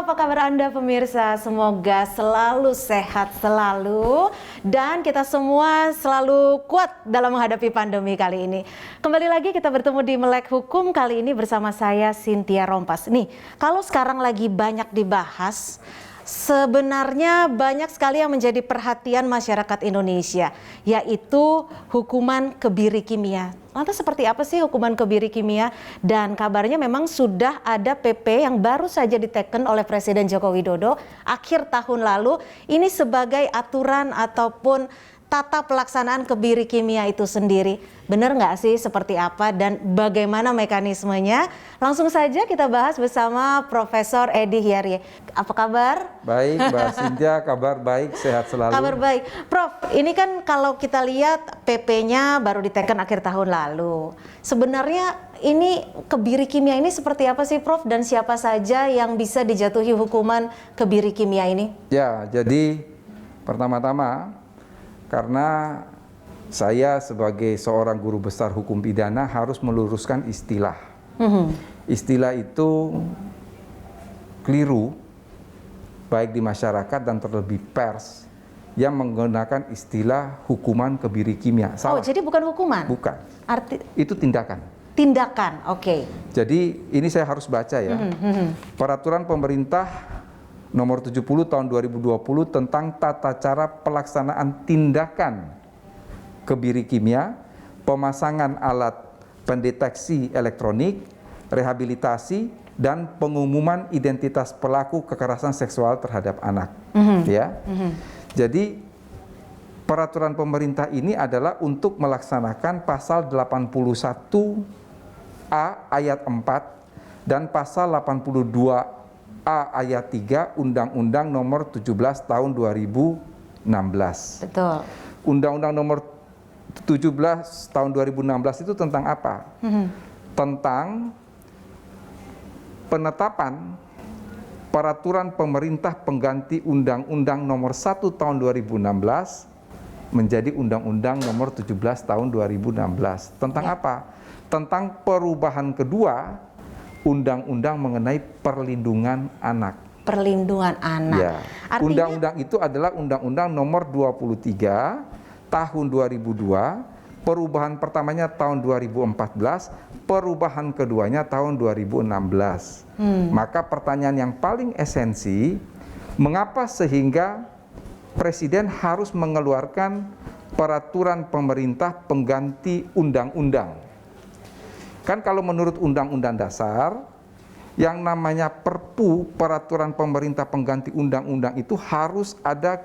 apa kabar Anda pemirsa? Semoga selalu sehat selalu dan kita semua selalu kuat dalam menghadapi pandemi kali ini. Kembali lagi kita bertemu di Melek Hukum kali ini bersama saya Cynthia Rompas. Nih, kalau sekarang lagi banyak dibahas, sebenarnya banyak sekali yang menjadi perhatian masyarakat Indonesia, yaitu hukuman kebiri kimia. Lantas seperti apa sih hukuman kebiri kimia? Dan kabarnya memang sudah ada PP yang baru saja diteken oleh Presiden Joko Widodo akhir tahun lalu. Ini sebagai aturan ataupun tata pelaksanaan kebiri kimia itu sendiri. Benar nggak sih seperti apa dan bagaimana mekanismenya? Langsung saja kita bahas bersama Profesor Edi Hiarie. Apa kabar? Baik, Mbak Cynthia, kabar baik, sehat selalu. Kabar baik. Prof, ini kan kalau kita lihat PP-nya baru diteken akhir tahun lalu. Sebenarnya ini kebiri kimia ini seperti apa sih Prof? Dan siapa saja yang bisa dijatuhi hukuman kebiri kimia ini? Ya, jadi pertama-tama karena saya sebagai seorang guru besar hukum pidana harus meluruskan istilah. Istilah itu keliru, baik di masyarakat dan terlebih pers, yang menggunakan istilah hukuman kebiri kimia. Salah. Oh, jadi bukan hukuman? Bukan. Itu tindakan. Tindakan, oke. Jadi ini saya harus baca ya. Peraturan pemerintah nomor 70 tahun 2020 tentang tata cara pelaksanaan tindakan kebiri kimia, pemasangan alat pendeteksi elektronik, rehabilitasi, dan pengumuman identitas pelaku kekerasan seksual terhadap anak. Jadi peraturan pemerintah ini adalah untuk melaksanakan pasal 81A ayat 4 dan pasal 82A ayat 3 Undang-Undang nomor 17 tahun 2016. Betul. Undang-Undang nomor 17 tahun 2016 itu tentang apa? Tentang penetapan peraturan pemerintah pengganti Undang-Undang nomor 1 tahun 2016 menjadi Undang-Undang nomor 17 tahun 2016. Tentang apa? Tentang perubahan kedua Undang-Undang mengenai perlindungan anak. Perlindungan anak. Ya. Undang-undang itu adalah Undang-Undang nomor 23 tahun 2002, perubahan pertamanya tahun 2014, perubahan keduanya tahun 2016. Maka pertanyaan yang paling esensi, mengapa sehingga Presiden harus mengeluarkan peraturan pemerintah pengganti undang-undang? Kan kalau menurut Undang-Undang Dasar, yang namanya Perpu, peraturan pemerintah pengganti undang-undang itu harus ada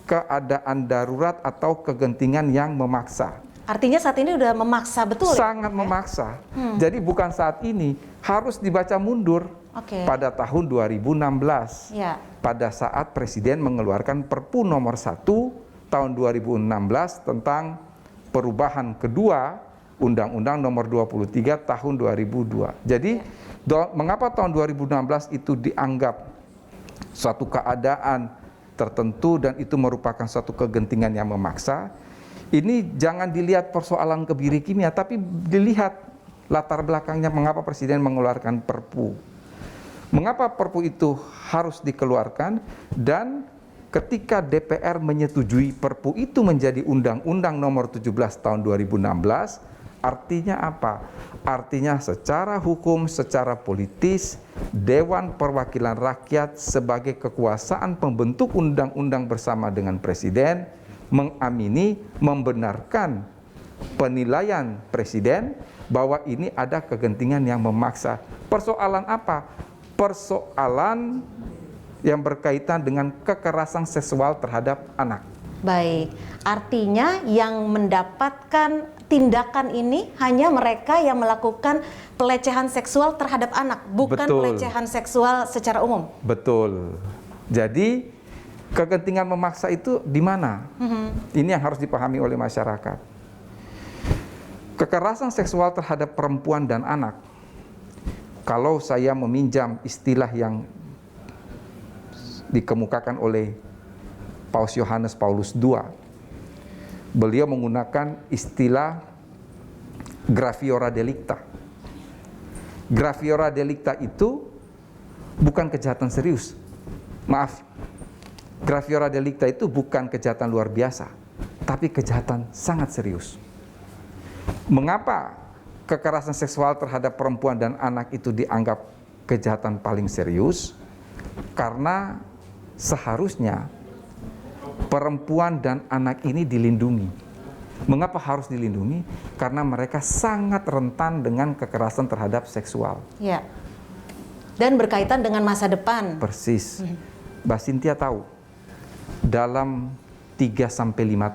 keadaan darurat atau kegentingan yang memaksa. Artinya saat ini udah memaksa betul? Sangat memaksa. Jadi bukan saat ini, harus dibaca mundur pada tahun 2016. Pada saat Presiden mengeluarkan Perpu nomor 1 tahun 2016 tentang perubahan kedua Undang-Undang nomor 23 tahun 2002. Jadi mengapa tahun 2016 itu dianggap suatu keadaan tertentu dan itu merupakan suatu kegentingan yang memaksa? Ini jangan dilihat persoalan kebiri kimia, tapi dilihat latar belakangnya mengapa Presiden mengeluarkan Perpu. Mengapa Perpu itu harus dikeluarkan, dan ketika DPR menyetujui Perpu itu menjadi Undang-Undang nomor 17 tahun 2016, artinya apa? Artinya secara hukum, secara politis, Dewan Perwakilan Rakyat sebagai kekuasaan pembentuk undang-undang bersama dengan Presiden mengamini, membenarkan penilaian Presiden bahwa ini ada kegentingan yang memaksa. Persoalan apa? Persoalan yang berkaitan dengan kekerasan seksual terhadap anak. Baik, artinya yang mendapatkan tindakan ini hanya mereka yang melakukan pelecehan seksual terhadap anak, bukan pelecehan seksual secara umum. Betul. Jadi kegentingan memaksa itu di mana? Ini yang harus dipahami oleh masyarakat. Kekerasan seksual terhadap perempuan dan anak, kalau saya meminjam istilah yang dikemukakan oleh Paus Yohanes Paulus II, beliau menggunakan istilah graviora delicta. Graviora delicta itu bukan kejahatan serius. Maaf, graviora delicta itu bukan kejahatan luar biasa, tapi kejahatan sangat serius. Mengapa kekerasan seksual terhadap perempuan dan anak itu dianggap kejahatan paling serius? Karena seharusnya perempuan dan anak ini dilindungi. Mengapa harus dilindungi? Karena mereka sangat rentan dengan kekerasan terhadap seksual. Ya. Dan berkaitan dengan masa depan. Persis. Mbak Cynthia tahu, dalam 3-5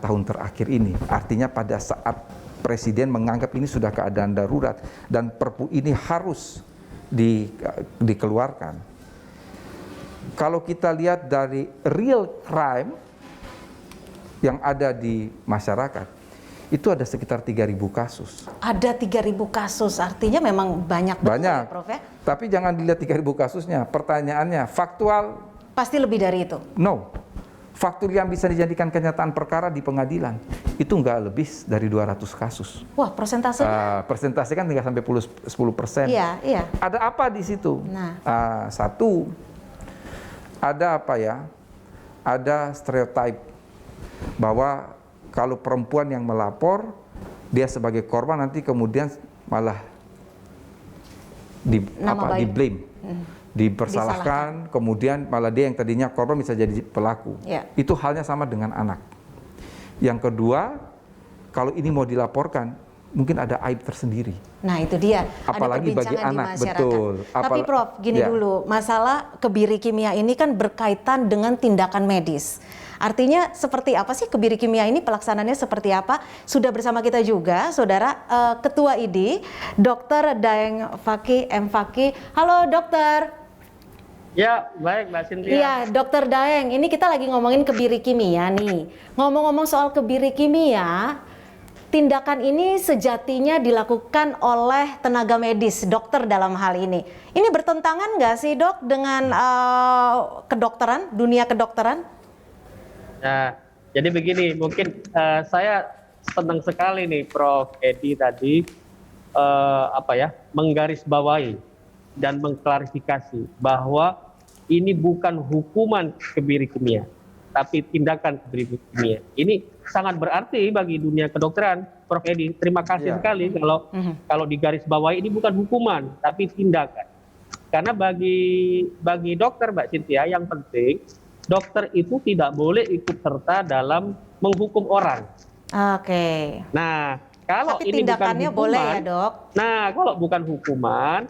tahun terakhir ini, artinya pada saat Presiden menganggap ini sudah keadaan darurat dan Perpu ini harus dikeluarkan. Kalau kita lihat dari real crime yang ada di masyarakat, itu ada sekitar 3.000 kasus. Ada 3.000 kasus, artinya memang banyak betul ya, Prof ya? Tapi jangan dilihat 3.000 kasusnya, pertanyaannya faktual. Pasti lebih dari itu? No. Faktur yang bisa dijadikan kenyataan perkara di pengadilan itu nggak lebih dari 200 kasus. Wah, persentase? Persentase kan tinggal sampai 10%. Iya, iya. Ada apa di situ? Nah. Satu, ada apa ya? Ada stereotip bahwa kalau perempuan yang melapor, dia sebagai korban nanti kemudian malah di blame. Dipersalahkan, kemudian malah dia yang tadinya korban bisa jadi pelaku. Ya. Itu halnya sama dengan anak. Yang kedua, kalau ini mau dilaporkan, mungkin ada aib tersendiri. Nah itu dia, apalagi ada bagi anak, di masyarakat. betul. Tapi Prof, gini ya. dulu, masalah kebiri kimia ini kan berkaitan dengan tindakan medis. Artinya seperti apa sih kebiri kimia ini, pelaksanaannya seperti apa? Sudah bersama kita juga, Saudara, Ketua ID, Dr. Daeng Fakih, M. Fakih. Halo dokter. Ya, baik Mbak Cynthia. Iya, Dokter Daeng, ini kita lagi ngomongin kebiri kimia nih. Ngomong-ngomong soal kebiri kimia, tindakan ini sejatinya dilakukan oleh tenaga medis, dokter dalam hal ini. Ini bertentangan nggak sih dok dengan kedokteran, dunia kedokteran? Nah, jadi begini, mungkin saya senang sekali nih Prof Edi tadi menggarisbawahi dan mengklarifikasi bahwa ini bukan hukuman kebiri kimia, tapi tindakan kebiri kimia. Ini sangat berarti bagi dunia kedokteran, Prof Edi. Terima kasih sekali kalau digarisbawahi ini bukan hukuman, tapi tindakan. Karena bagi dokter Mbak Cynthia yang penting, dokter itu tidak boleh ikut serta dalam menghukum orang. Oke. Nah, kalau tapi ini tindakannya bukan hukuman, boleh ya dok? Nah, kalau bukan hukuman,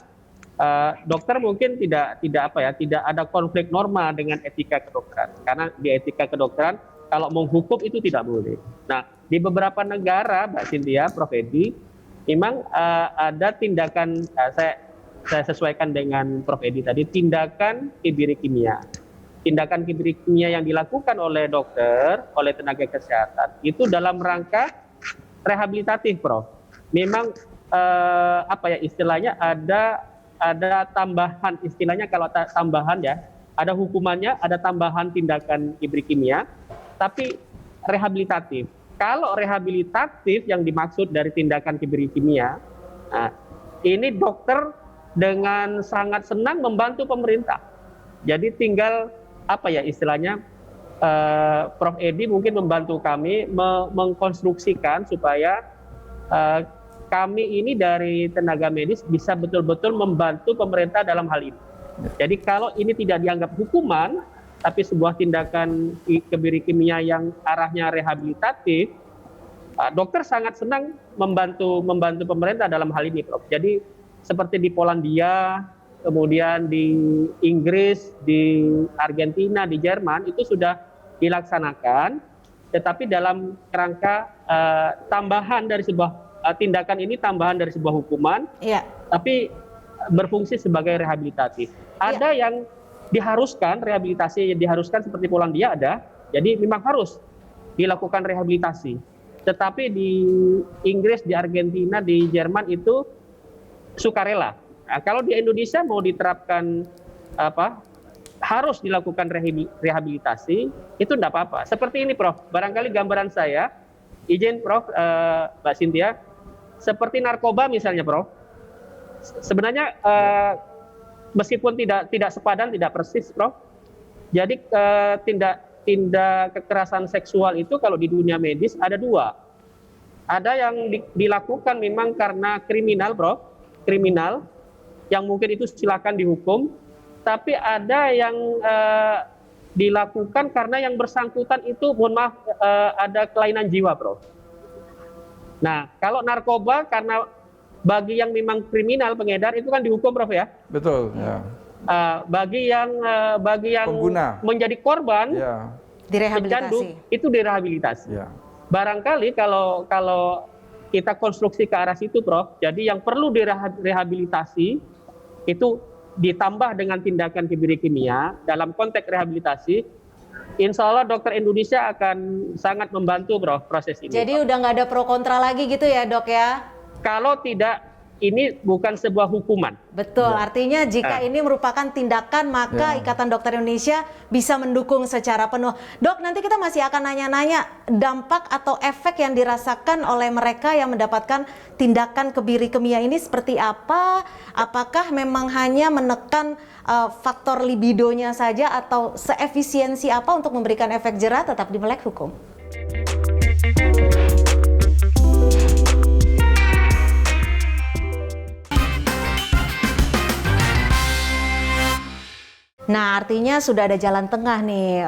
dokter mungkin tidak ada konflik norma dengan etika kedokteran. Karena di etika kedokteran, kalau menghukum itu tidak boleh. Nah, di beberapa negara, Mbak Cynthia, Prof Edi, memang ada tindakan, saya sesuaikan dengan Prof Edi tadi, tindakan kebiri kimia. Tindakan kebiri kimia yang dilakukan oleh dokter, oleh tenaga kesehatan, itu dalam rangka rehabilitatif, Prof. Memang istilahnya ada tambahan, istilahnya kalau tambahan ya, ada hukumannya, ada tambahan tindakan kebiri kimia, tapi rehabilitatif. Kalau rehabilitatif yang dimaksud dari tindakan kebiri kimia, nah, ini dokter dengan sangat senang membantu pemerintah. Jadi tinggal istilahnya Prof Edi mungkin membantu kami mengkonstruksikan supaya kami ini dari tenaga medis bisa betul-betul membantu pemerintah dalam hal ini. Jadi kalau ini tidak dianggap hukuman, tapi sebuah tindakan kebiri kimia yang arahnya rehabilitatif, dokter sangat senang membantu pemerintah dalam hal ini, Prof. Jadi seperti di Polandia, kemudian di Inggris, di Argentina, di Jerman itu sudah dilaksanakan, tetapi dalam kerangka tambahan dari sebuah tindakan ini, tambahan dari sebuah hukuman, tapi berfungsi sebagai rehabilitatif. Ada yang diharuskan, rehabilitasi yang diharuskan seperti Polandia ada, jadi memang harus dilakukan rehabilitasi. Tetapi di Inggris, di Argentina, di Jerman itu sukarela. Nah, kalau di Indonesia mau diterapkan harus dilakukan rehabilitasi, itu tidak apa-apa. Seperti ini, Prof. Barangkali gambaran saya, izin Prof, Mbak Cynthia, seperti narkoba misalnya, Prof. Sebenarnya meskipun tidak sepadan, tidak persis, Prof. Jadi tindak kekerasan seksual itu kalau di dunia medis ada dua. Ada yang dilakukan memang karena kriminal, Prof. Kriminal, yang mungkin itu silakan dihukum. Tapi ada yang dilakukan karena yang bersangkutan itu, mohon maaf, ada kelainan jiwa, Prof. Nah, kalau narkoba karena bagi yang memang kriminal pengedar itu kan dihukum, Prof, ya. Betul. Ya. Bagi yang pengguna menjadi korban, ya, direhabilitasi. Itu direhabilitasi. Ya. Barangkali kalau kita konstruksi ke arah situ, Prof. Jadi yang perlu direhabilitasi itu ditambah dengan tindakan kebiri kimia dalam konteks rehabilitasi. Insya Allah dokter Indonesia akan sangat membantu, Prof, proses ini. Jadi udah nggak ada pro kontra lagi gitu ya, Dok ya? Kalau tidak, ini bukan sebuah hukuman. Betul, artinya jika ini merupakan tindakan, maka Ikatan Dokter Indonesia bisa mendukung secara penuh. Dok, nanti kita masih akan nanya-nanya dampak atau efek yang dirasakan oleh mereka yang mendapatkan tindakan kebiri kimia ini seperti apa? Apakah memang hanya menekan faktor libidonya saja atau seefisiensi apa untuk memberikan efek jera? Tetap di Melek Hukum. Nah, artinya sudah ada jalan tengah nih.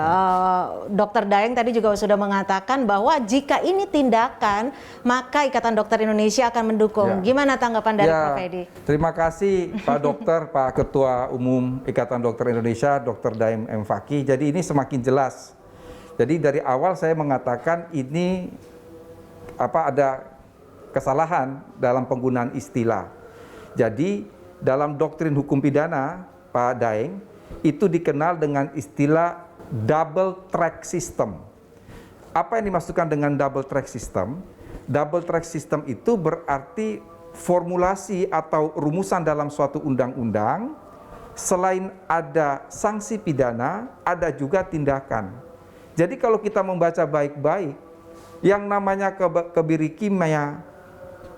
Dr. Daeng tadi juga sudah mengatakan bahwa jika ini tindakan, maka Ikatan Dokter Indonesia akan mendukung. Gimana tanggapan dari Prof. Edi? Terima kasih Pak Dokter, Pak Ketua Umum Ikatan Dokter Indonesia, Dr. Daeng M. Fakih. Jadi ini semakin jelas. Jadi dari awal saya mengatakan ini ada kesalahan dalam penggunaan istilah. Jadi dalam doktrin hukum pidana, Pak Daeng, itu dikenal dengan istilah double track system. Apa yang dimaksudkan dengan double track system? Double track system itu berarti formulasi atau rumusan dalam suatu undang-undang, selain ada sanksi pidana, ada juga tindakan. Jadi kalau kita membaca baik-baik, yang namanya kebiri kimia,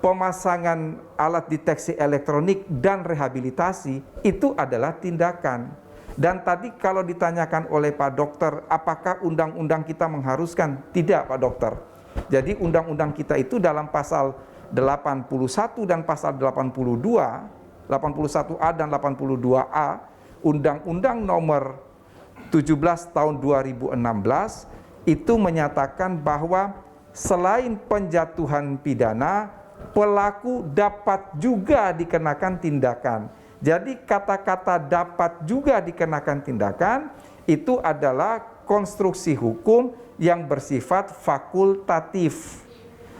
pemasangan alat deteksi elektronik, dan rehabilitasi, itu adalah tindakan. Dan tadi kalau ditanyakan oleh Pak Dokter, apakah undang-undang kita mengharuskan? Tidak, Pak Dokter. Jadi undang-undang kita itu dalam pasal 81 dan pasal 82, 81A dan 82A, Undang-Undang nomor 17 tahun 2016, itu menyatakan bahwa selain penjatuhan pidana, pelaku dapat juga dikenakan tindakan. Jadi kata-kata dapat juga dikenakan tindakan itu adalah konstruksi hukum yang bersifat fakultatif.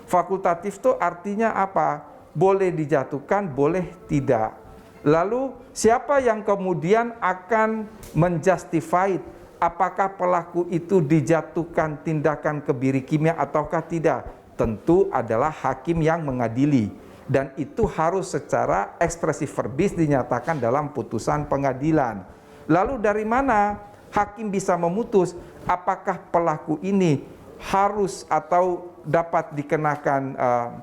Fakultatif itu artinya apa? Boleh dijatuhkan, boleh tidak. Lalu siapa yang kemudian akan menjustify apakah pelaku itu dijatuhkan tindakan kebiri kimia ataukah tidak? Tentu adalah hakim yang mengadili. Dan itu harus secara ekspresif verbis dinyatakan dalam putusan pengadilan. Lalu dari mana hakim bisa memutus apakah pelaku ini harus atau dapat dikenakan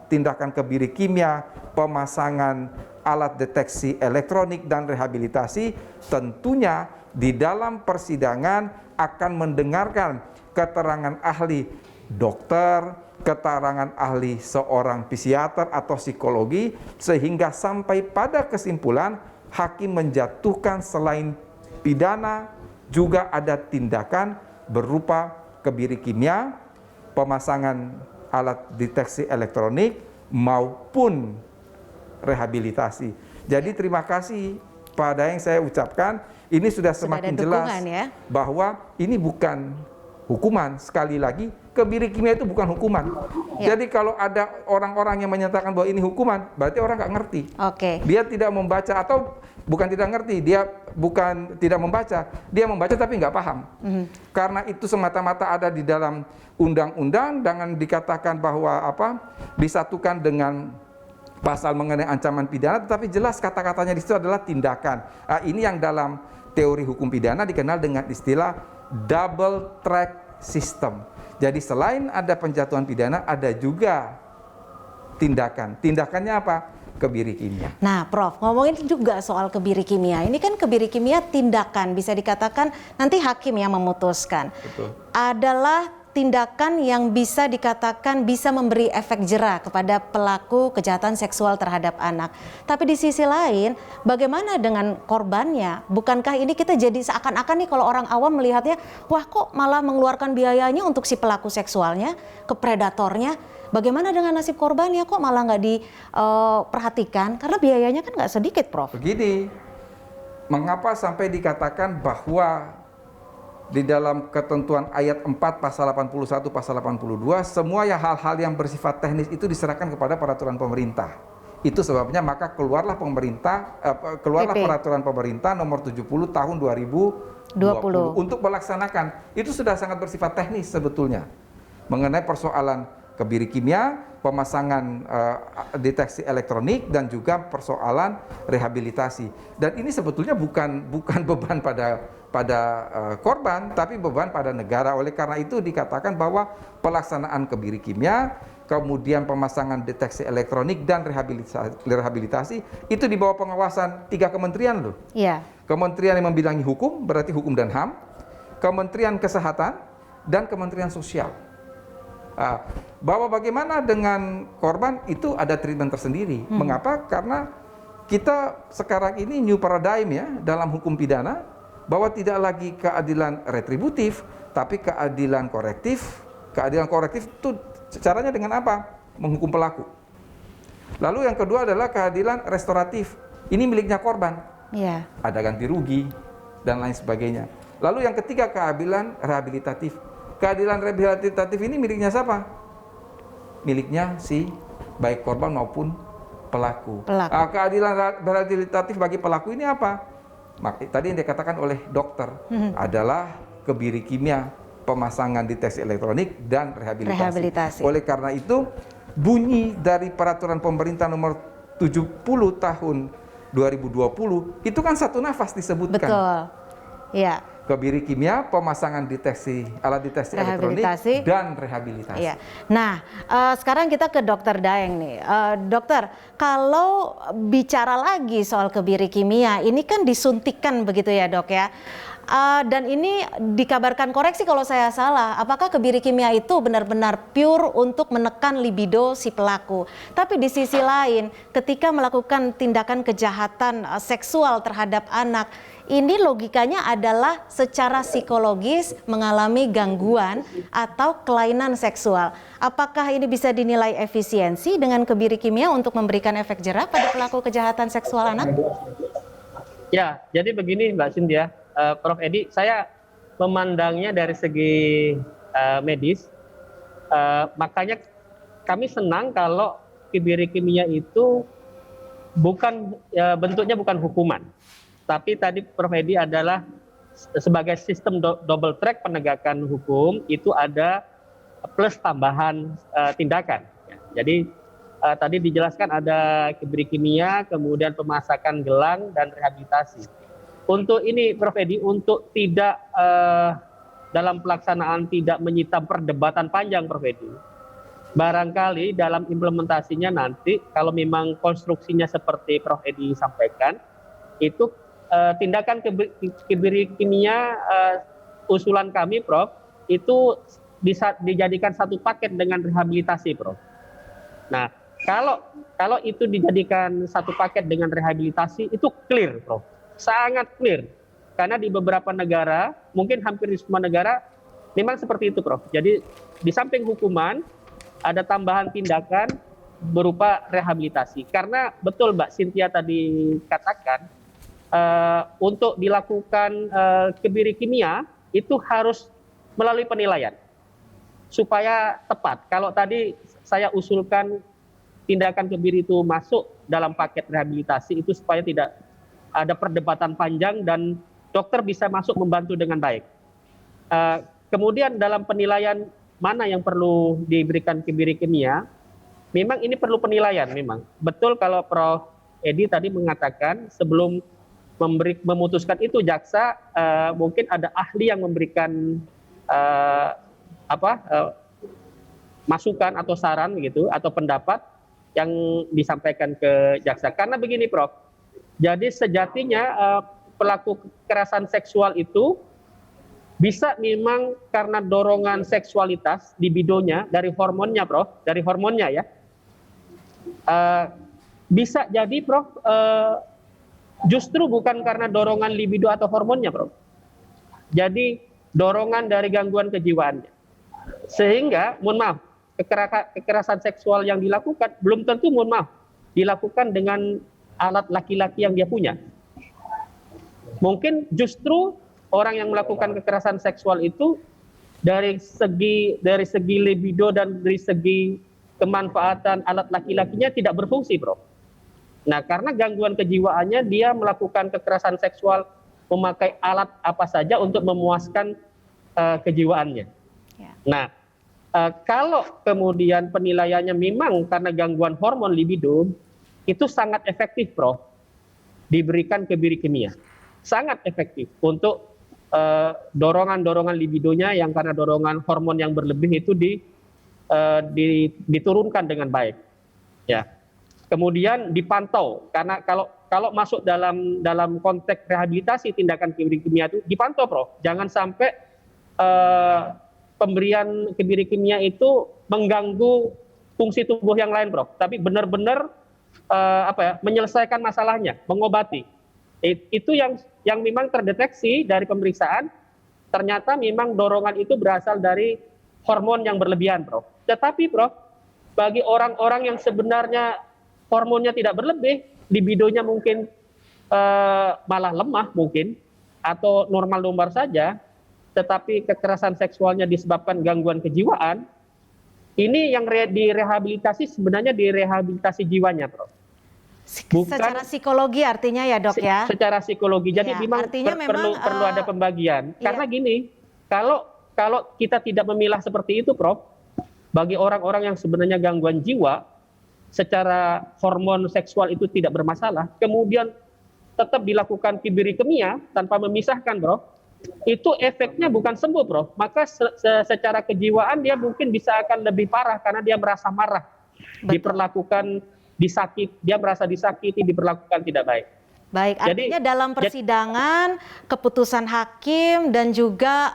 tindakan kebiri kimia, pemasangan alat deteksi elektronik, dan rehabilitasi? Tentunya di dalam persidangan akan mendengarkan keterangan ahli dokter, keterangan ahli seorang psikiater atau psikologi, sehingga sampai pada kesimpulan hakim menjatuhkan selain pidana juga ada tindakan berupa kebiri kimia, pemasangan alat deteksi elektronik, maupun rehabilitasi. Jadi terima kasih Pak Daeng, saya ucapkan ini sudah semakin jelas ya, bahwa ini bukan hukuman. Sekali lagi, kebiri kimia itu bukan hukuman. Jadi kalau ada orang-orang yang menyatakan bahwa ini hukuman, berarti orang nggak ngerti. Dia tidak membaca, atau bukan tidak ngerti, dia bukan tidak membaca, dia membaca tapi nggak paham. Karena itu semata-mata ada di dalam undang-undang, dengan dikatakan bahwa disatukan dengan pasal mengenai ancaman pidana, tetapi jelas kata-katanya di situ adalah tindakan. Ini yang dalam teori hukum pidana dikenal dengan istilah double track system. Jadi selain ada penjatuhan pidana, ada juga tindakan. Tindakannya apa? kebiri kimia. Nah, Prof, ngomongin juga soal kebiri kimia. Ini kan kebiri kimia tindakan, bisa dikatakan nanti hakim yang memutuskan. Betul. Adalah tindakan yang bisa dikatakan bisa memberi efek jera kepada pelaku kejahatan seksual terhadap anak. Tapi di sisi lain, bagaimana dengan korbannya? Bukankah ini kita jadi seakan-akan nih kalau orang awam melihatnya, wah kok malah mengeluarkan biayanya untuk si pelaku seksualnya, ke predatornya? Bagaimana dengan nasib korbannya, kok malah nggak diperhatikan? Karena biayanya kan nggak sedikit, Prof. Begini, mengapa sampai dikatakan bahwa di dalam ketentuan ayat 4 pasal 81 pasal 82 semua hal-hal yang bersifat teknis itu diserahkan kepada peraturan pemerintah. Itu sebabnya maka keluarlah peraturan pemerintah nomor 70 tahun 2020 untuk melaksanakan. Itu sudah sangat bersifat teknis sebetulnya mengenai persoalan kebiri kimia, pemasangan deteksi elektronik, dan juga persoalan rehabilitasi. Dan ini sebetulnya bukan beban pada korban, tapi beban pada negara. Oleh karena itu dikatakan bahwa pelaksanaan kebiri kimia, kemudian pemasangan deteksi elektronik dan rehabilitasi itu di bawah pengawasan 3 kementerian loh. Iya. Kementerian yang membidangi hukum, berarti hukum dan HAM, Kementerian Kesehatan, dan Kementerian Sosial. Bahwa bagaimana dengan korban itu ada treatment tersendiri. Mengapa? Karena kita sekarang ini new paradigm ya dalam hukum pidana, bahwa tidak lagi keadilan retributif, tapi keadilan korektif. Keadilan korektif itu caranya dengan apa? Menghukum pelaku. Lalu yang kedua adalah keadilan restoratif. Ini miliknya korban. Iya. Ada ganti rugi dan lain sebagainya. Lalu yang ketiga keadilan rehabilitatif. Keadilan rehabilitatif ini miliknya siapa? Miliknya si baik korban maupun pelaku. Keadilan rehabilitatif bagi pelaku ini apa? Tadi yang dikatakan oleh dokter adalah kebiri kimia, pemasangan deteksi elektronik, dan rehabilitasi. Oleh karena itu, bunyi dari peraturan pemerintah nomor 70 tahun 2020 itu kan satu nafas disebutkan. Betul. Iya. Kebiri kimia, pemasangan alat deteksi elektronik, dan rehabilitasi. Iya. Nah, sekarang kita ke Dokter Daeng nih. Dokter, kalau bicara lagi soal kebiri kimia, ini kan disuntikan begitu ya dok ya? Dan ini dikabarkan, koreksi kalau saya salah, apakah kebiri kimia itu benar-benar pure untuk menekan libido si pelaku? Tapi di sisi lain, ketika melakukan tindakan kejahatan seksual terhadap anak, ini logikanya adalah secara psikologis mengalami gangguan atau kelainan seksual. Apakah ini bisa dinilai efisiensi dengan kebiri kimia untuk memberikan efek jera pada pelaku kejahatan seksual anak? Ya, jadi begini Mbak Cynthia, Prof. Edi, saya memandangnya dari segi medis, makanya kami senang kalau kebiri kimia itu bentuknya bukan hukuman. Tapi tadi Prof. Edi adalah sebagai sistem double track penegakan hukum, itu ada plus tambahan tindakan. Jadi tadi dijelaskan ada kebiri kimia, kemudian pemasakan gelang, dan rehabilitasi. Untuk ini Prof. Edi, untuk tidak dalam pelaksanaan tidak menyita perdebatan panjang Prof. Edi, barangkali dalam implementasinya nanti kalau memang konstruksinya seperti Prof. Edi sampaikan, itu tindakan kebiri kimia, usulan kami Prof, itu bisa dijadikan satu paket dengan rehabilitasi Prof. Nah, kalau itu dijadikan satu paket dengan rehabilitasi, itu clear Prof, sangat clear. Karena di beberapa negara, mungkin hampir di semua negara, memang seperti itu Prof. Jadi di samping hukuman, ada tambahan tindakan berupa rehabilitasi. Karena betul Mbak Cynthia tadi katakan, untuk dilakukan kebiri kimia itu harus melalui penilaian supaya tepat. Kalau tadi saya usulkan tindakan kebiri itu masuk dalam paket rehabilitasi, itu supaya tidak ada perdebatan panjang dan dokter bisa masuk membantu dengan baik. Kemudian dalam penilaian mana yang perlu diberikan kebiri kimia, memang ini perlu penilaian memang. Betul kalau Prof. Edi tadi mengatakan sebelum memutuskan itu jaksa mungkin ada ahli yang memberikan masukan atau saran gitu atau pendapat, yang disampaikan ke jaksa. Karena begini, Prof. Jadi sejatinya pelaku kekerasan seksual itu bisa memang karena dorongan seksualitas libidonya dari hormonnya, Prof. Dari hormonnya ya. Bisa jadi, Prof, justru bukan karena dorongan libido atau hormonnya, Prof. Jadi dorongan dari gangguan kejiwaannya. Sehingga, mohon maaf, kekerasan seksual yang dilakukan belum tentu, mohon maaf, dilakukan dengan alat laki-laki yang dia punya. Mungkin justru orang yang melakukan kekerasan seksual itu dari segi libido dan dari segi kemanfaatan alat laki-lakinya tidak berfungsi, Bro. Nah, karena gangguan kejiwaannya dia melakukan kekerasan seksual memakai alat apa saja untuk memuaskan kejiwaannya. Ya. Nah, kalau kemudian penilaiannya memang karena gangguan hormon libido, itu sangat efektif, Prof, diberikan kebiri kimia. Sangat efektif untuk dorongan-dorongan libidonya yang karena dorongan hormon yang berlebih itu diturunkan dengan baik. Ya. Kemudian dipantau, karena kalau masuk dalam konteks rehabilitasi tindakan kebiri kimia itu dipantau, Prof. Jangan sampai pemberian kebiri kimia itu mengganggu fungsi tubuh yang lain, Prof. Tapi benar-benar menyelesaikan masalahnya, mengobati. Itu yang memang terdeteksi dari pemeriksaan, ternyata memang dorongan itu berasal dari hormon yang berlebihan, Prof. Tetapi, Prof, bagi orang-orang yang sebenarnya hormonnya tidak berlebih, libidonya mungkin malah lemah mungkin, atau normal-normal saja, tetapi kekerasan seksualnya disebabkan gangguan kejiwaan, ini yang direhabilitasi sebenarnya direhabilitasi jiwanya, Prof. Bukan, secara psikologi artinya ya, Dok ya? Secara psikologi, jadi ya, memang perlu ada pembagian. Ya. Karena gini, kalau kita tidak memilah seperti itu, Prof, bagi orang-orang yang sebenarnya gangguan jiwa, secara hormon seksual itu tidak bermasalah, kemudian tetap dilakukan kebiri kimia tanpa memisahkan, Prof, itu efeknya bukan sembuh, Prof. Maka secara kejiwaan dia mungkin bisa akan lebih parah karena dia merasa marah. Betul. Diperlakukan dia merasa disakiti, diperlakukan tidak baik. Baik, artinya dalam persidangan, keputusan hakim dan juga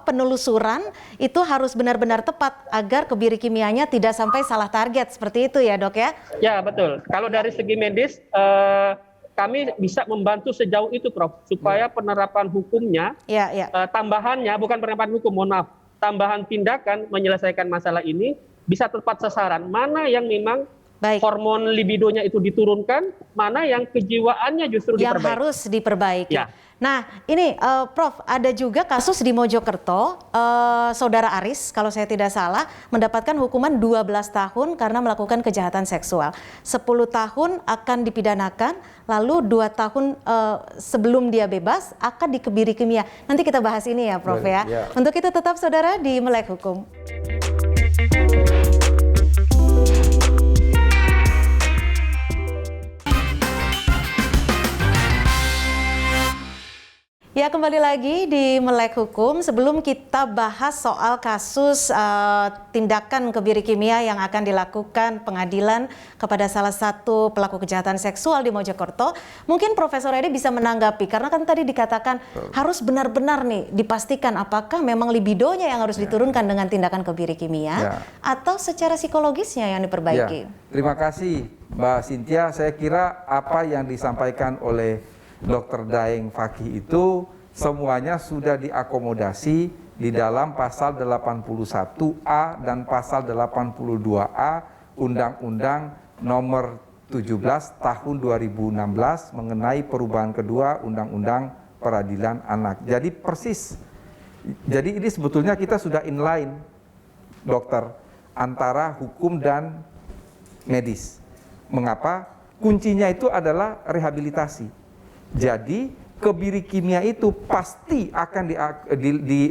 penelusuran itu harus benar-benar tepat agar kebiri kimianya tidak sampai salah target, seperti itu ya, Dok ya? Ya, betul. Kalau dari segi medis, kami bisa membantu sejauh itu, Prof, supaya penerapan hukumnya, tambahannya, bukan penerapan hukum, mohon maaf, tambahan tindakan menyelesaikan masalah ini bisa tepat sasaran. Mana yang memang hormon libidonya itu diturunkan, mana yang kejiwaannya justru diperbaiki. Yang harus diperbaiki. Ya. Nah, ini Prof, ada juga kasus di Mojokerto, Saudara Aris, kalau saya tidak salah, mendapatkan hukuman 12 tahun karena melakukan kejahatan seksual. 10 tahun akan dipidanakan, lalu 2 tahun sebelum dia bebas akan dikebiri kimia. Nanti kita bahas ini ya, Prof ya. Untuk itu tetap saudara di Melek Hukum. Ya, kembali lagi di Melek Hukum. Sebelum kita bahas soal kasus tindakan kebiri kimia yang akan dilakukan pengadilan kepada salah satu pelaku kejahatan seksual di Mojokerto, mungkin Profesor Edi bisa menanggapi, karena kan tadi dikatakan harus benar-benar nih dipastikan apakah memang libidonya yang harus diturunkan dengan tindakan kebiri kimia atau secara psikologisnya yang diperbaiki. Terima kasih Mbak Cynthia. Saya kira apa yang disampaikan oleh Dr. Daeng Fakih itu semuanya sudah diakomodasi di dalam pasal 81A dan pasal 82A Undang-Undang Nomor 17 Tahun 2016 mengenai perubahan kedua Undang-Undang Peradilan Anak. Jadi persis. Jadi ini sebetulnya kita sudah inline, dokter, antara hukum dan medis. Mengapa? Kuncinya itu adalah rehabilitasi. Jadi kebiri kimia itu pasti akan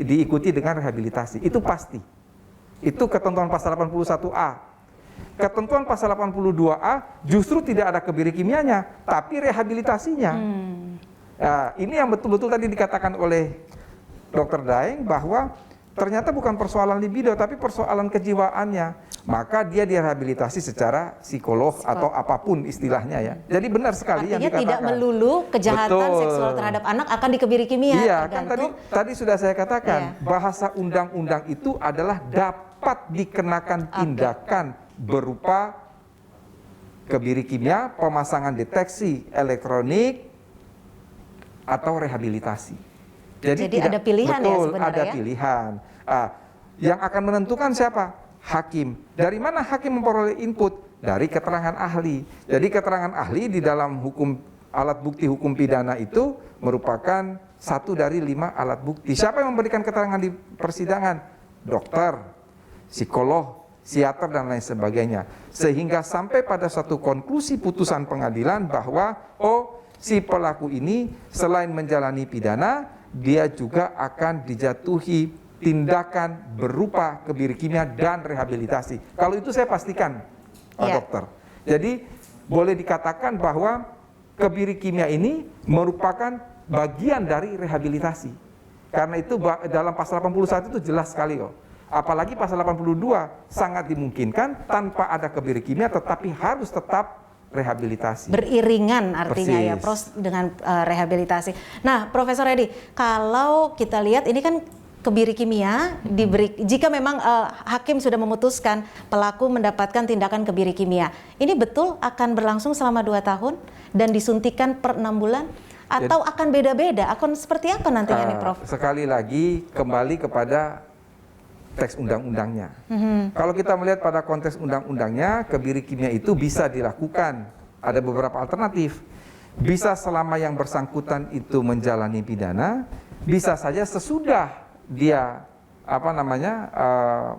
diikuti dengan rehabilitasi. Itu pasti. Itu ketentuan pasal 81A. Ketentuan pasal 82A justru tidak ada kebiri kimianya, tapi rehabilitasinya. Nah, ini yang betul-betul tadi dikatakan oleh Dr. Daeng bahwa ternyata bukan persoalan libido, tapi persoalan kejiwaannya. Maka dia direhabilitasi secara psikolog atau apapun istilahnya ya. Jadi benar sekali yang artinya dikatakan. tidak melulu kejahatan Betul. seksual terhadap anak akan dikebiri kimia. Iya, kan tadi sudah saya katakan, Iya. bahasa undang-undang itu adalah dapat dikenakan tindakan berupa kebiri kimia, pemasangan deteksi elektronik, atau rehabilitasi. Jadi ada pilihan ya betul, sebenarnya ada ya? pilihan. Yang akan menentukan siapa? Hakim. Dari mana hakim memperoleh input? Dari keterangan ahli. Jadi keterangan ahli di dalam hukum alat bukti hukum pidana itu merupakan 1 dari 5 alat bukti. Siapa yang memberikan keterangan di persidangan? Dokter, psikolog, psikiater dan lain sebagainya. Sehingga sampai pada satu konklusi putusan pengadilan bahwa si pelaku ini selain menjalani pidana, dia juga akan dijatuhi tindakan berupa kebiri kimia dan rehabilitasi. Kalau itu saya pastikan, Pak Dokter. Jadi boleh dikatakan bahwa kebiri kimia ini merupakan bagian dari rehabilitasi. Karena itu dalam pasal 81 itu jelas sekali kok. Apalagi pasal 82 sangat dimungkinkan tanpa ada kebiri kimia tetapi harus tetap rehabilitasi. Beriringan artinya. Persis. Ya, dengan rehabilitasi. Nah, Profesor Edi, kalau kita lihat ini kan kebiri kimia diberi, jika memang hakim sudah memutuskan pelaku mendapatkan tindakan kebiri kimia, ini betul akan berlangsung selama 2 tahun dan disuntikan per 6 bulan? Atau akan beda-beda? Akan seperti apa nantinya nih, Prof? Sekali lagi kembali kepada teks undang-undangnya. Kalau kita melihat pada konteks undang-undangnya, kebiri kimia itu bisa dilakukan. Ada beberapa alternatif. Bisa selama yang bersangkutan itu menjalani pidana, bisa saja sesudah dia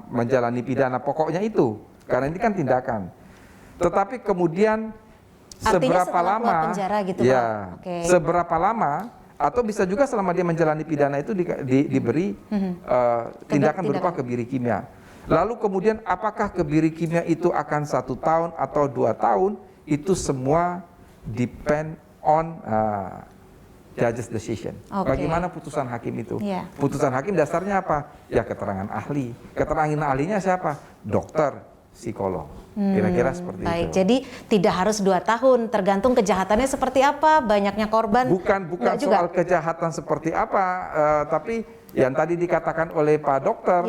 menjalani pidana pokoknya itu. Karena ini kan tindakan. Tetapi kemudian seberapa lama? Penjara gitu, ya, okay. Seberapa lama? Atau bisa juga selama dia menjalani pidana itu diberi tindakan berupa kebiri kimia. Lalu kemudian apakah kebiri kimia itu akan 1 tahun atau 2 tahun? Itu semua depend on judge's decision. Okay. Bagaimana putusan hakim itu? Yeah. Putusan hakim dasarnya apa? Ya keterangan ahli. Keterangan ahlinya siapa? Dokter, psikolog. Kira-kira seperti baik. itu. Jadi tidak harus 2 tahun, tergantung kejahatannya seperti apa, banyaknya korban. Bukan soal kejahatan seperti apa, tapi yang tadi dikatakan oleh Pak Dokter,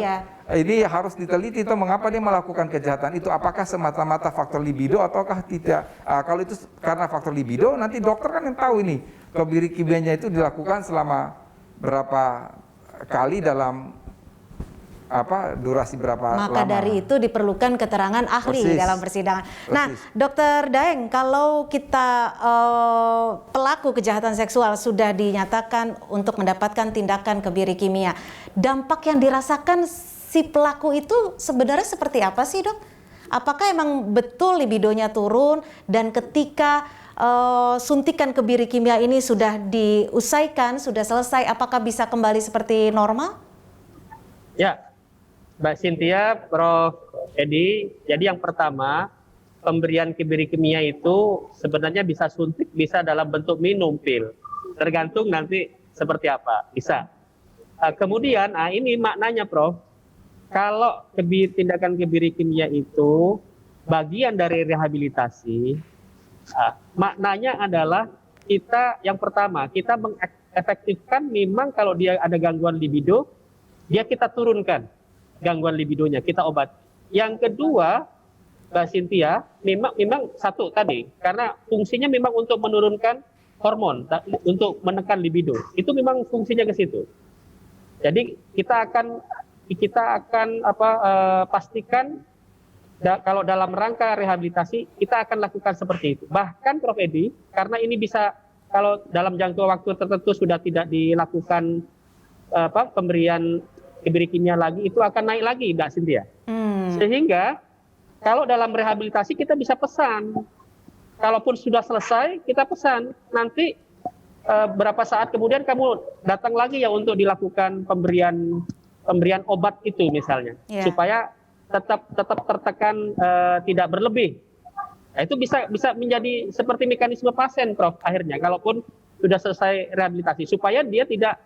ini harus diteliti tuh mengapa dia melakukan kejahatan itu, apakah semata-mata faktor libido ataukah tidak. Kalau itu karena faktor libido, nanti dokter kan yang tahu ini kebiri kimianya itu dilakukan selama berapa kali dalam durasi berapa lama. Maka dari itu diperlukan keterangan ahli dalam persidangan. Nah, Dokter Daeng, kalau kita pelaku kejahatan seksual sudah dinyatakan untuk mendapatkan tindakan kebiri kimia, dampak yang dirasakan si pelaku itu sebenarnya seperti apa sih, Dok? Apakah emang betul libidonya turun dan ketika suntikan kebiri kimia ini sudah diusaikan, sudah selesai, apakah bisa kembali seperti normal? Ya, Mbak Cynthia, Prof. Edi, jadi yang pertama, pemberian kebiri kimia itu sebenarnya bisa suntik, bisa dalam bentuk minum pil. Tergantung nanti seperti apa, bisa. Kemudian, ini maknanya Prof, kalau tindakan kebiri kimia itu bagian dari rehabilitasi, maknanya adalah kita, yang pertama, kita mengefektifkan memang kalau dia ada gangguan libido, dia kita turunkan gangguan libidonya, kita obati. Yang kedua, Mbak Cynthia, memang satu tadi, karena fungsinya memang untuk menurunkan hormon, untuk menekan libido. Itu memang fungsinya ke situ. Jadi kita akan pastikan kalau dalam rangka rehabilitasi kita akan lakukan seperti itu. Bahkan Prof. Edi, karena ini bisa kalau dalam jangka waktu tertentu sudah tidak dilakukan pemberian kebiri kimia lagi, itu akan naik lagi, Mbak Cynthia. Sehingga kalau dalam rehabilitasi kita bisa pesan, kalaupun sudah selesai kita pesan, nanti berapa saat kemudian kamu datang lagi ya untuk dilakukan pemberian obat itu misalnya, supaya tetap tertekan, tidak berlebih. Nah, itu bisa menjadi seperti mekanisme pasien, Prof. Akhirnya, kalaupun sudah selesai rehabilitasi, supaya dia tidak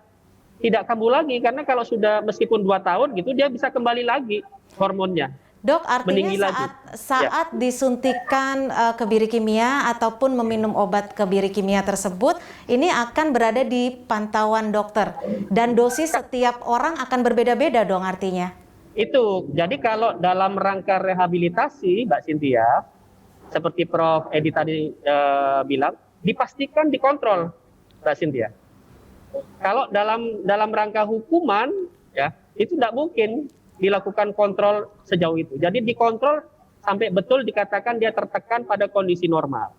tidak kambuh lagi, karena kalau sudah meskipun 2 tahun gitu dia bisa kembali lagi hormonnya. Dok, artinya Meninggi lagi. saat disuntikan kebiri kimia ataupun meminum obat kebiri kimia tersebut, ini akan berada di pantauan dokter dan dosis setiap orang akan berbeda-beda dong artinya. Itu, jadi kalau dalam rangka rehabilitasi, Mbak Cynthia, seperti Prof. Edi tadi bilang, dipastikan dikontrol, Mbak Cynthia. Kalau dalam rangka hukuman, ya itu tidak mungkin dilakukan kontrol sejauh itu. Jadi dikontrol sampai betul dikatakan dia tertekan pada kondisi normal.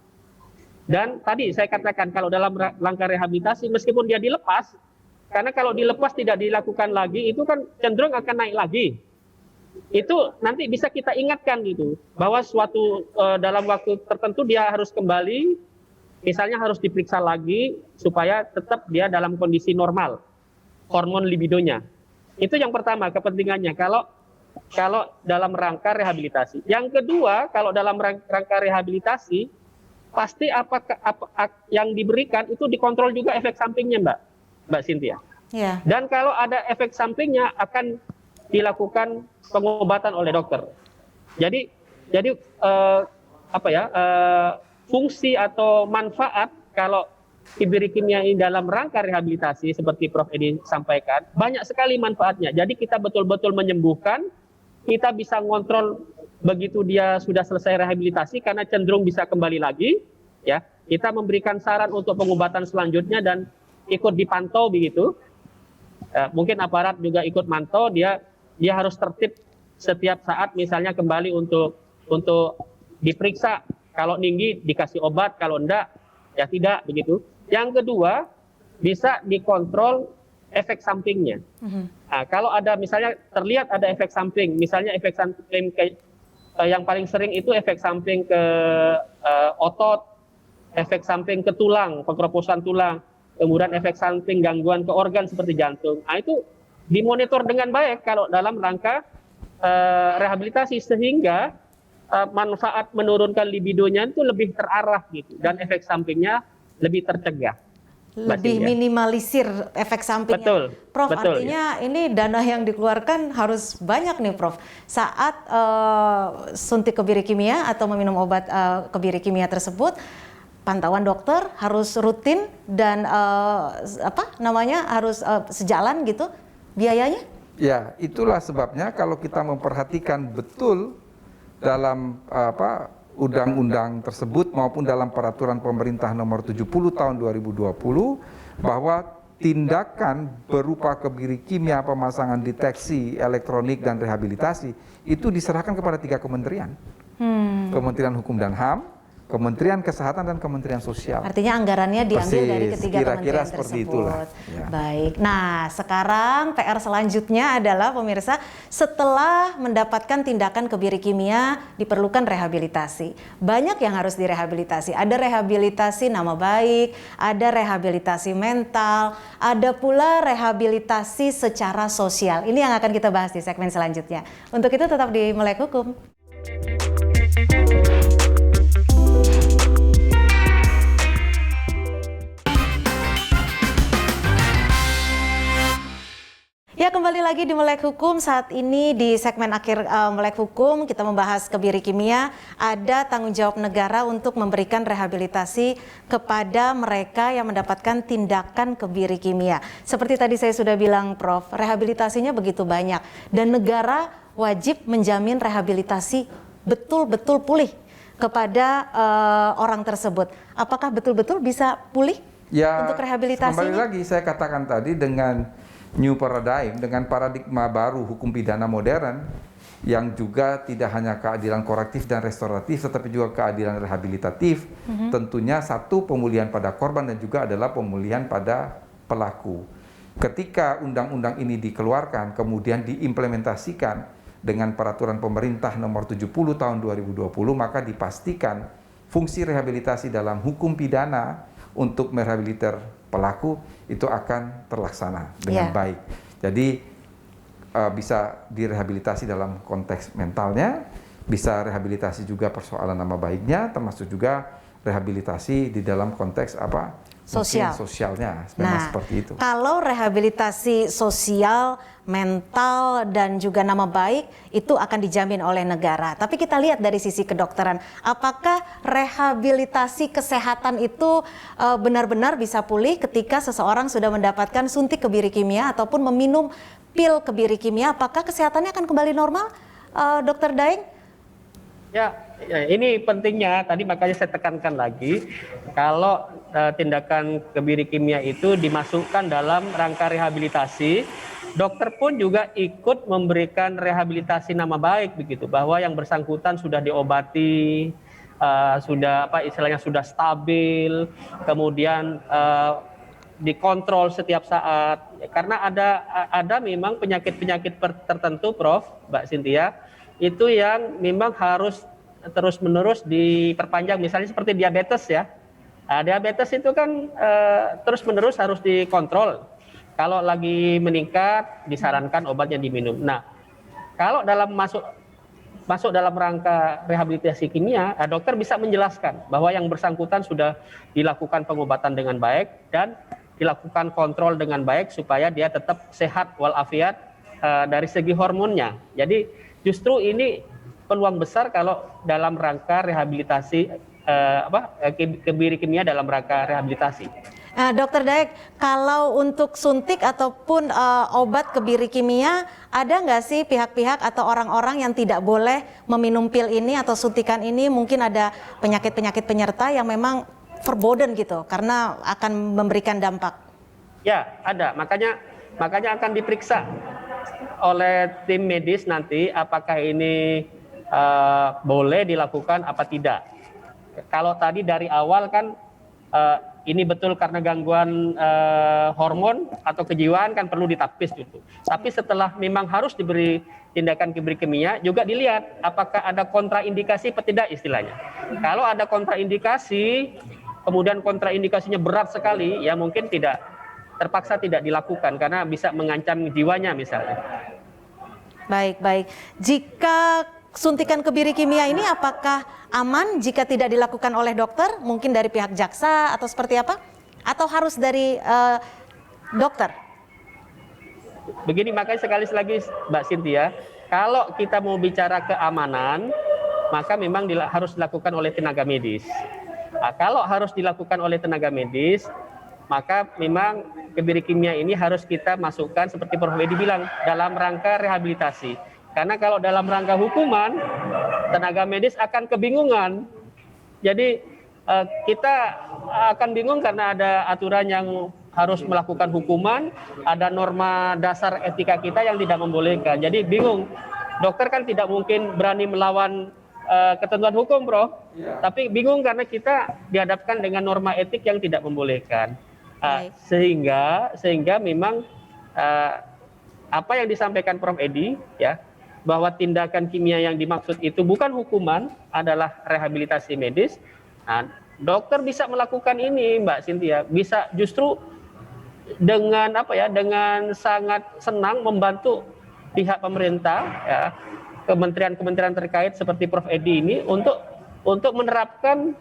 Dan tadi saya katakan kalau dalam rangka rehabilitasi, meskipun dia dilepas, karena kalau dilepas tidak dilakukan lagi, itu kan cenderung akan naik lagi. Itu nanti bisa kita ingatkan gitu bahwa suatu dalam waktu tertentu dia harus kembali, misalnya harus diperiksa lagi supaya tetap dia dalam kondisi normal hormon libidonya. Itu yang pertama kepentingannya kalau dalam rangka rehabilitasi. Yang kedua, kalau dalam rangka rehabilitasi pasti apa yang diberikan itu dikontrol juga efek sampingnya, Mbak Cynthia. Yeah. Dan kalau ada efek sampingnya akan dilakukan pengobatan oleh dokter. Jadi fungsi atau manfaat kalau kebiri kimia ini dalam rangka rehabilitasi seperti Prof. Edi sampaikan, banyak sekali manfaatnya. Jadi kita betul-betul menyembuhkan, kita bisa ngontrol begitu dia sudah selesai rehabilitasi karena cenderung bisa kembali lagi, ya. Kita memberikan saran untuk pengobatan selanjutnya dan ikut dipantau begitu. Mungkin aparat juga ikut mantau, dia harus tertib setiap saat misalnya kembali untuk diperiksa, kalau tinggi dikasih obat, kalau enggak ya tidak begitu. Yang kedua, bisa dikontrol efek sampingnya. Nah, kalau ada misalnya terlihat ada efek samping, misalnya efek samping yang paling sering itu efek samping ke otot, efek samping ke tulang, pengkeroposan tulang, kemudian efek samping gangguan ke organ seperti jantung. Nah, itu dimonitor dengan baik kalau dalam rangka rehabilitasi sehingga manfaat menurunkan libidonya itu lebih terarah gitu dan efek sampingnya lebih tercegah. Lebih minimalisir efek sampingnya. Betul, Prof, betul, artinya ya. Ini dana yang dikeluarkan harus banyak nih, Prof. Saat suntik kebiri kimia atau meminum obat kebiri kimia tersebut, pantauan dokter harus rutin dan harus sejalan gitu biayanya? Ya, itulah sebabnya kalau kita memperhatikan betul dalam undang-undang tersebut maupun dalam peraturan pemerintah nomor 70 tahun 2020 bahwa tindakan berupa kebiri kimia, pemasangan deteksi elektronik dan rehabilitasi itu diserahkan kepada 3 kementerian. Kementerian Hukum dan HAM, Kementerian Kesehatan dan Kementerian Sosial. Artinya anggarannya diambil dari ketiga kira-kira kementerian seperti tersebut. itulah. Ya. Baik. Nah, sekarang PR selanjutnya adalah pemirsa, setelah mendapatkan tindakan kebiri kimia diperlukan rehabilitasi. Banyak yang harus direhabilitasi. Ada rehabilitasi nama baik, ada rehabilitasi mental, ada pula rehabilitasi secara sosial. Ini yang akan kita bahas di segmen selanjutnya. Untuk itu tetap di Melek Hukum. Ya, kembali lagi di Melek Hukum. Saat ini di segmen akhir Melek Hukum kita membahas kebiri kimia. Ada tanggung jawab negara untuk memberikan rehabilitasi kepada mereka yang mendapatkan tindakan kebiri kimia. Seperti tadi saya sudah bilang, Prof, rehabilitasinya begitu banyak dan negara wajib menjamin rehabilitasi betul-betul pulih kepada orang tersebut. Apakah betul-betul bisa pulih untuk rehabilitasinya? Kembali lagi saya katakan tadi dengan new paradigm, dengan paradigma baru hukum pidana modern yang juga tidak hanya keadilan korektif dan restoratif tetapi juga keadilan rehabilitatif. Tentunya satu, pemulihan pada korban dan juga adalah pemulihan pada pelaku. Ketika undang-undang ini dikeluarkan kemudian diimplementasikan dengan peraturan pemerintah nomor 70 tahun 2020, maka dipastikan fungsi rehabilitasi dalam hukum pidana untuk merehabilitar pelaku itu akan terlaksana dengan baik. Jadi bisa direhabilitasi dalam konteks mentalnya, bisa rehabilitasi juga persoalan nama baiknya, termasuk juga rehabilitasi di dalam konteks sosial. Sosialnya memang seperti itu. Kalau rehabilitasi sosial, mental, dan juga nama baik itu akan dijamin oleh negara. Tapi kita lihat dari sisi kedokteran, apakah rehabilitasi kesehatan itu benar-benar bisa pulih ketika seseorang sudah mendapatkan suntik kebiri kimia ataupun meminum pil kebiri kimia? Apakah kesehatannya akan kembali normal, Dr. Daeng? Ya, ini pentingnya. Tadi makanya saya tekankan lagi, kalau tindakan kebiri kimia itu dimasukkan dalam rangka rehabilitasi, dokter pun juga ikut memberikan rehabilitasi nama baik begitu, bahwa yang bersangkutan sudah diobati, sudah istilahnya sudah stabil, kemudian dikontrol setiap saat. Karena ada memang penyakit-penyakit tertentu, Prof, Mbak Cynthia, itu yang memang harus terus-menerus diperpanjang, misalnya seperti diabetes ya. Diabetes itu kan terus-menerus harus dikontrol. Kalau lagi meningkat, disarankan obatnya diminum. Nah, kalau masuk dalam rangka rehabilitasi kimia, dokter bisa menjelaskan bahwa yang bersangkutan sudah dilakukan pengobatan dengan baik dan dilakukan kontrol dengan baik supaya dia tetap sehat walafiat dari segi hormonnya. Jadi justru ini peluang besar kalau dalam rangka rehabilitasi kebiri kimia dalam rangka rehabilitasi. Dokter Daeng, kalau untuk suntik ataupun obat kebiri kimia, ada nggak sih pihak-pihak atau orang-orang yang tidak boleh meminum pil ini atau suntikan ini? Mungkin ada penyakit-penyakit penyerta yang memang forbidden gitu, karena akan memberikan dampak. Ya, ada. Makanya akan diperiksa oleh tim medis nanti apakah ini boleh dilakukan apa tidak. Kalau tadi dari awal kan ini betul karena gangguan hormon atau kejiwaan kan perlu ditapis dulu. Tapi setelah memang harus diberi tindakan kebiri kimia juga dilihat apakah ada kontraindikasi atau tidak istilahnya. Kalau ada kontraindikasi, kemudian kontraindikasinya berat sekali, ya mungkin terpaksa tidak dilakukan karena bisa mengancam jiwanya misalnya. Baik. Jika suntikan kebiri kimia ini apakah aman jika tidak dilakukan oleh dokter? Mungkin dari pihak jaksa atau seperti apa? Atau harus dari dokter? Begini, makanya sekali lagi Mbak Cynthia, kalau kita mau bicara keamanan, maka memang harus dilakukan oleh tenaga medis. Nah, kalau harus dilakukan oleh tenaga medis, maka memang kebiri kimia ini harus kita masukkan seperti Prof. Edi bilang dalam rangka rehabilitasi. Karena kalau dalam rangka hukuman, tenaga medis akan kebingungan. Jadi kita akan bingung karena ada aturan yang harus melakukan hukuman, ada norma dasar etika kita yang tidak membolehkan. Jadi bingung. Dokter kan tidak mungkin berani melawan ketentuan hukum, Prof. Tapi bingung karena kita dihadapkan dengan norma etik yang tidak membolehkan. Sehingga memang apa yang disampaikan Prof. Edi ya, bahwa tindakan kimia yang dimaksud itu bukan hukuman, adalah rehabilitasi medis. Nah, dokter bisa melakukan ini, Mbak Cynthia, bisa justru dengan dengan sangat senang membantu pihak pemerintah ya, kementerian-kementerian terkait seperti Prof. Edi ini untuk menerapkan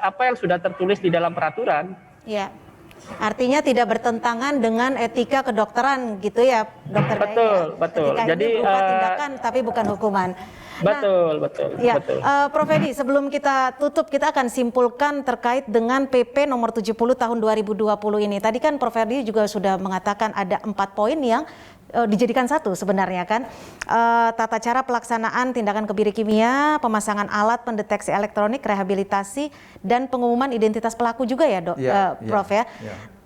apa yang sudah tertulis di dalam peraturan. Ya. Artinya tidak bertentangan dengan etika kedokteran gitu ya, Dokter Daeng. Betul. Etika Jadi ini berupa tindakan tapi bukan hukuman. Betul. Ya, betul. Prof. Edi, sebelum kita tutup, kita akan simpulkan terkait dengan PP nomor 70 tahun 2020 ini. Tadi kan Prof. Edi juga sudah mengatakan ada 4 poin yang dijadikan satu sebenarnya kan. Tata cara pelaksanaan tindakan kebiri kimia, pemasangan alat pendeteksi elektronik, rehabilitasi, dan pengumuman identitas pelaku juga ya, Prof. Ya.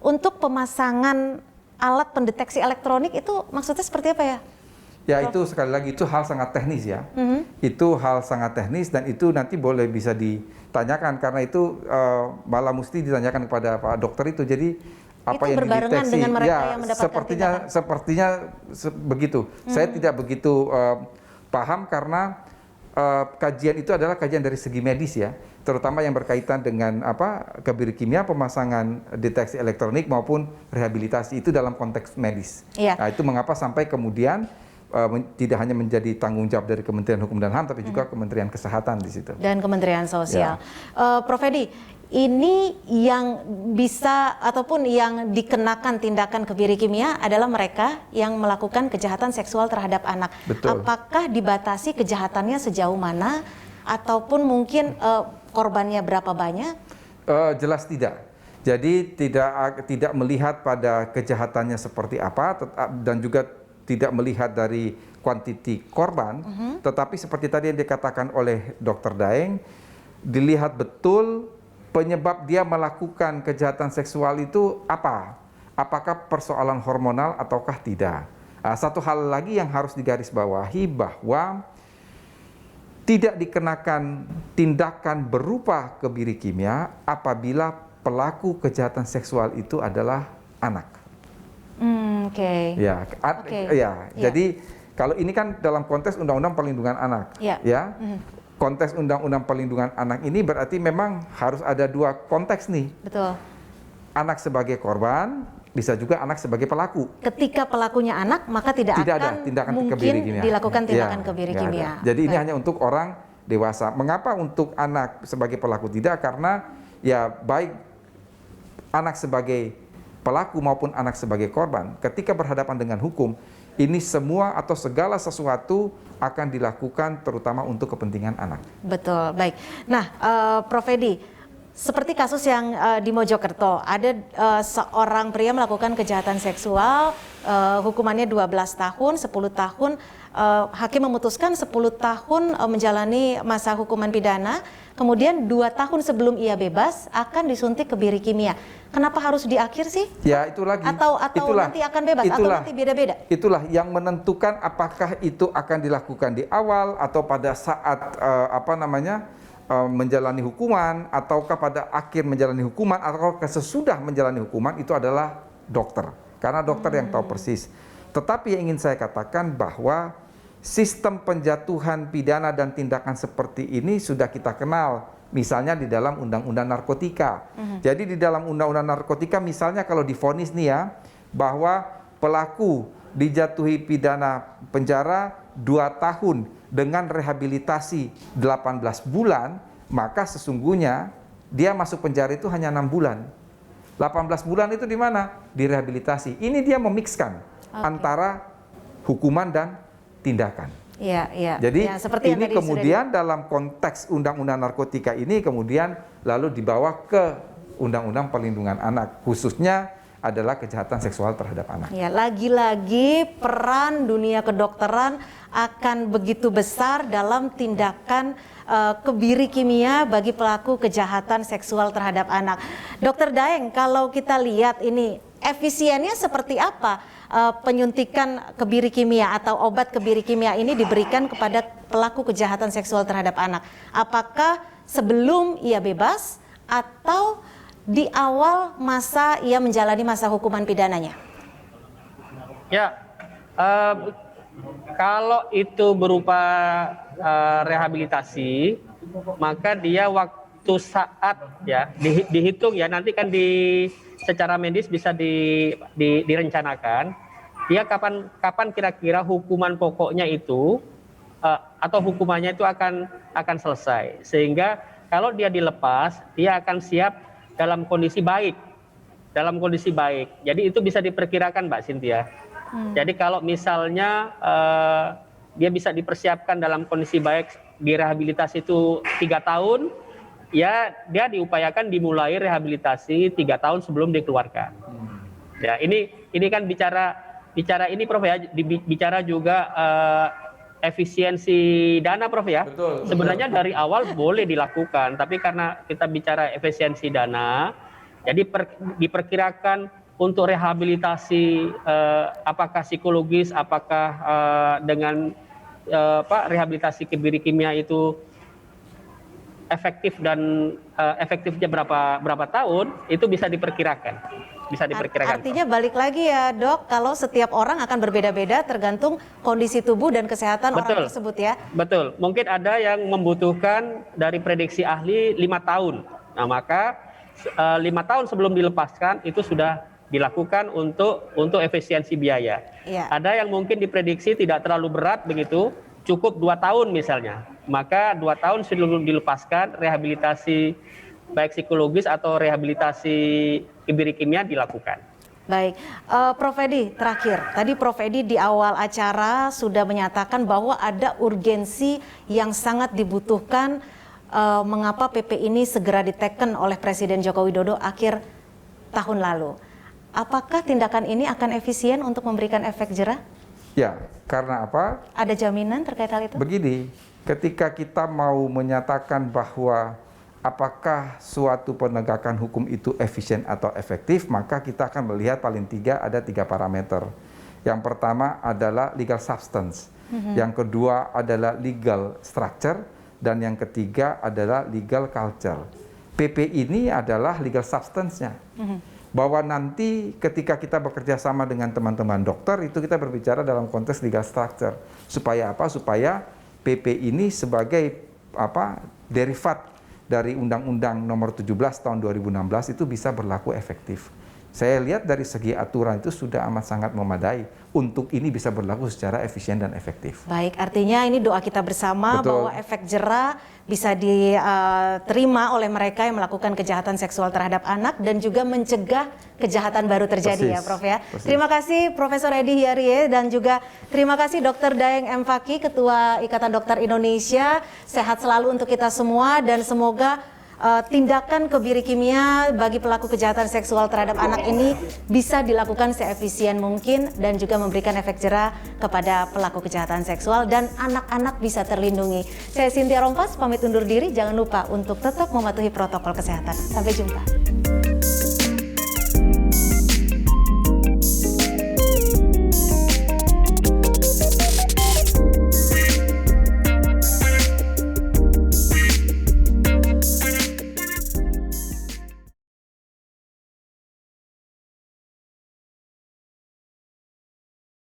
Untuk pemasangan alat pendeteksi elektronik itu maksudnya seperti apa ya? Ya, itu sekali lagi itu hal sangat teknis ya. Itu hal sangat teknis dan itu nanti boleh bisa ditanyakan karena itu malah mesti ditanyakan kepada Pak Dokter itu. Jadi apa itu yang berbarengan dideteksi dengan mereka ya, yang mendapatkan sepertinya begitu. Saya tidak begitu paham karena kajian itu adalah kajian dari segi medis ya, terutama yang berkaitan dengan kebiri kimia, pemasangan deteksi elektronik maupun rehabilitasi itu dalam konteks medis. Nah, itu mengapa sampai kemudian tidak hanya menjadi tanggung jawab dari Kementerian Hukum dan HAM tapi juga Kementerian Kesehatan di situ. Dan Kementerian Sosial. Prof. Edi, ini yang bisa ataupun yang dikenakan tindakan kebiri kimia adalah mereka yang melakukan kejahatan seksual terhadap anak. Betul. Apakah dibatasi kejahatannya sejauh mana ataupun mungkin korbannya berapa banyak? Jelas tidak. Jadi tidak melihat pada kejahatannya seperti apa dan juga tidak melihat dari kuantiti korban, tetapi seperti tadi yang dikatakan oleh Dr. Daeng, dilihat betul penyebab dia melakukan kejahatan seksual itu apa? Apakah persoalan hormonal ataukah tidak? Satu hal lagi yang harus digarisbawahi bahwa tidak dikenakan tindakan berupa kebiri kimia apabila pelaku kejahatan seksual itu adalah anak. Oke. Ya, jadi kalau ini kan dalam konteks Undang-Undang Perlindungan Anak, ya. Konteks Undang-Undang Perlindungan Anak ini berarti memang harus ada dua konteks nih. Betul. Anak sebagai korban, bisa juga anak sebagai pelaku. Ketika pelakunya anak, maka tidak akan ada tindakan mungkin kebiri kimia. dilakukan tindakan kebiri kimia. Jadi ini hanya untuk orang dewasa. Mengapa untuk anak sebagai pelaku tidak? Karena ya baik anak sebagai pelaku maupun anak sebagai korban, ketika berhadapan dengan hukum, ini semua atau segala sesuatu akan dilakukan terutama untuk kepentingan anak. Betul, baik. Nah, Prof. Edi, seperti kasus yang di Mojokerto, ada seorang pria melakukan kejahatan seksual, hukumannya 12 tahun, 10 tahun, hakim memutuskan 10 tahun menjalani masa hukuman pidana, kemudian 2 tahun sebelum ia bebas akan disuntik kebiri kimia. Kenapa harus di akhir sih? Ya itu lagi. Atau nanti akan bebas atau nanti beda-beda? Itulah yang menentukan apakah itu akan dilakukan di awal atau pada saat menjalani hukuman, ataukah pada akhir menjalani hukuman, atau sesudah menjalani hukuman, itu adalah dokter. Karena dokter yang tahu persis. Tetapi yang ingin saya katakan bahwa sistem penjatuhan pidana dan tindakan seperti ini sudah kita kenal. Misalnya di dalam Undang-Undang Narkotika. Jadi di dalam Undang-Undang Narkotika misalnya kalau divonis nih ya, bahwa pelaku dijatuhi pidana penjara 2 tahun dengan rehabilitasi 18 bulan, maka sesungguhnya dia masuk penjara itu hanya 6 bulan. 18 bulan itu di mana? Di rehabilitasi. Ini dia memixkan antara hukuman dan tindakan. Jadi seperti ini kemudian dalam konteks Undang-Undang Narkotika ini kemudian lalu dibawa ke Undang-Undang Perlindungan Anak, khususnya adalah kejahatan seksual terhadap anak. Ya, lagi-lagi peran dunia kedokteran akan begitu besar dalam tindakan kebiri kimia bagi pelaku kejahatan seksual terhadap anak. Dr. Daeng, kalau kita lihat ini efisiennya seperti apa penyuntikan kebiri kimia atau obat kebiri kimia ini diberikan kepada pelaku kejahatan seksual terhadap anak? Apakah sebelum ia bebas atau di awal masa ia menjalani masa hukuman pidananya? Ya, kalau itu berupa rehabilitasi, maka dia waktu saat ya dihitung ya, nanti kan secara medis bisa direncanakan. Dia kapan kira-kira hukuman pokoknya itu atau hukumannya itu akan selesai, sehingga kalau dia dilepas dia akan siap dalam kondisi baik. Jadi itu bisa diperkirakan, Mbak Cynthia. Jadi kalau misalnya dia bisa dipersiapkan dalam kondisi baik, direhabilitasi itu 3 tahun, ya dia diupayakan dimulai rehabilitasi 3 tahun sebelum dikeluarkan. Ya ini kan bicara ini Prof ya, bicara juga efisiensi dana Prof ya. Betul. Sebenarnya dari awal boleh dilakukan, tapi karena kita bicara efisiensi dana, jadi diperkirakan untuk rehabilitasi apakah psikologis, apakah dengan rehabilitasi kebiri kimia itu efektif dan efektifnya berapa tahun, itu bisa diperkirakan. Artinya balik lagi ya Dok, kalau setiap orang akan berbeda-beda tergantung kondisi tubuh dan kesehatan orang tersebut ya. Betul, mungkin ada yang membutuhkan dari prediksi ahli 5 tahun. Nah maka 5 tahun sebelum dilepaskan itu sudah dilakukan untuk efisiensi biaya. Ada yang mungkin diprediksi tidak terlalu berat begitu, cukup 2 tahun misalnya. Maka 2 tahun sebelum dilepaskan rehabilitasi baik psikologis atau rehabilitasi kibirikimia dilakukan. Baik, Prof. Edi terakhir, tadi Prof. Edi di awal acara sudah menyatakan bahwa ada urgensi yang sangat dibutuhkan mengapa PP ini segera diteken oleh Presiden Joko Widodo akhir tahun lalu. Apakah tindakan ini akan efisien untuk memberikan efek jera? Ya, karena apa? Ada jaminan terkait hal itu? Begini, ketika kita mau menyatakan bahwa apakah suatu penegakan hukum itu efisien atau efektif, maka kita akan melihat paling ada tiga parameter. Yang pertama adalah legal substance, yang kedua adalah legal structure, dan yang ketiga adalah legal culture. PP ini adalah legal substance-nya. Bahwa nanti ketika kita bekerja sama dengan teman-teman dokter, itu kita berbicara dalam konteks legal structure. Supaya apa? Supaya PP ini sebagai derivat dari Undang-Undang Nomor 17 Tahun 2016 itu bisa berlaku efektif. Saya lihat dari segi aturan itu sudah amat sangat memadai untuk ini bisa berlaku secara efisien dan efektif. Baik, artinya ini doa kita bersama. Betul. Bahwa efek jera bisa diterima oleh mereka yang melakukan kejahatan seksual terhadap anak dan juga mencegah kejahatan baru terjadi. Persis, ya Prof ya. Persis. Terima kasih Profesor Edi Hiarie dan juga terima kasih Dr. Daeng M. Fakih, Ketua Ikatan Dokter Indonesia. Sehat selalu untuk kita semua dan semoga tindakan kebiri kimia bagi pelaku kejahatan seksual terhadap anak ini bisa dilakukan seefisien mungkin dan juga memberikan efek jera kepada pelaku kejahatan seksual dan anak-anak bisa terlindungi. Saya Cynthia Rompas pamit undur diri, jangan lupa untuk tetap mematuhi protokol kesehatan. Sampai jumpa.